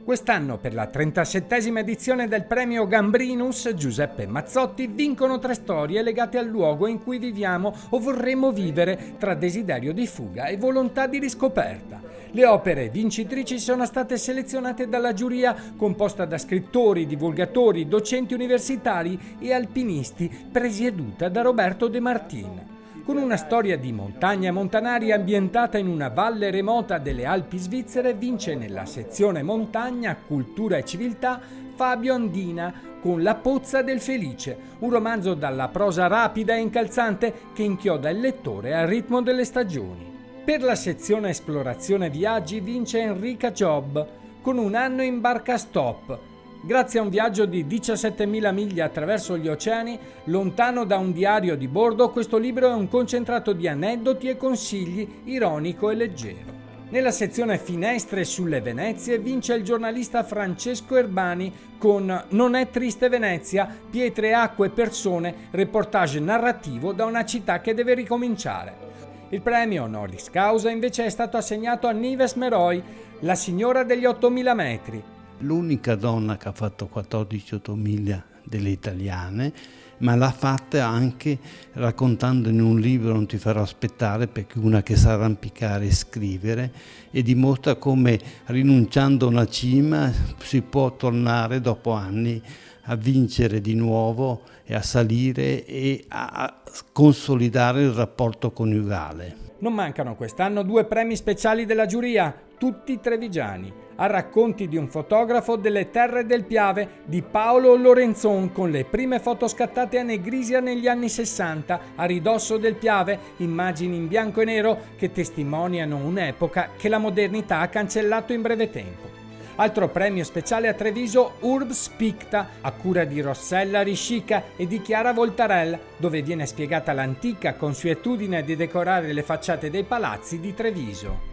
Quest'anno, per la 37esima edizione del premio Gambrinus, Giuseppe Mazzotti vincono 3 storie legate al luogo in cui viviamo o vorremmo vivere, tra desiderio di fuga e volontà di riscoperta. Le opere vincitrici sono state selezionate dalla giuria, composta da scrittori, divulgatori, docenti universitari e alpinisti, presieduta da Roberto De Martin. Con una storia di montagna e montanari ambientata in una valle remota delle Alpi svizzere, vince nella sezione montagna, cultura e civiltà Fabio Andina con La pozza del felice, un romanzo dalla prosa rapida e incalzante che inchioda il lettore al ritmo delle stagioni. Per la sezione esplorazione viaggi vince Enrica Job con Un anno in barca stop. Grazie a un viaggio di 17.000 miglia attraverso gli oceani, lontano da un diario di bordo, questo libro è un concentrato di aneddoti e consigli, ironico e leggero. Nella sezione Finestre sulle Venezie vince il giornalista Francesco Erbani con Non è triste Venezia, pietre, acque, persone, reportage narrativo da una città che deve ricominciare. Il premio honoris causa invece è stato assegnato a Nives Meroy, la signora degli 8.000 metri. L'unica donna che ha fatto 14 miglia delle italiane, ma l'ha fatta anche raccontando in un libro Non ti farò aspettare, perché una che sa arrampicare e scrivere, e dimostra come rinunciando a una cima si può tornare dopo anni a vincere di nuovo e a salire e a consolidare il rapporto coniugale. Non mancano quest'anno 2 premi speciali della giuria, tutti trevigiani, a racconti di un fotografo delle terre del Piave di Paolo Lorenzon, con le prime foto scattate a Negrisia negli anni 60 a ridosso del Piave, immagini in bianco e nero che testimoniano un'epoca che la modernità ha cancellato in breve tempo. Altro premio speciale a Treviso, Urbs Picta, a cura di Rossella Riscica e di Chiara Voltarell, dove viene spiegata l'antica consuetudine di decorare le facciate dei palazzi di Treviso.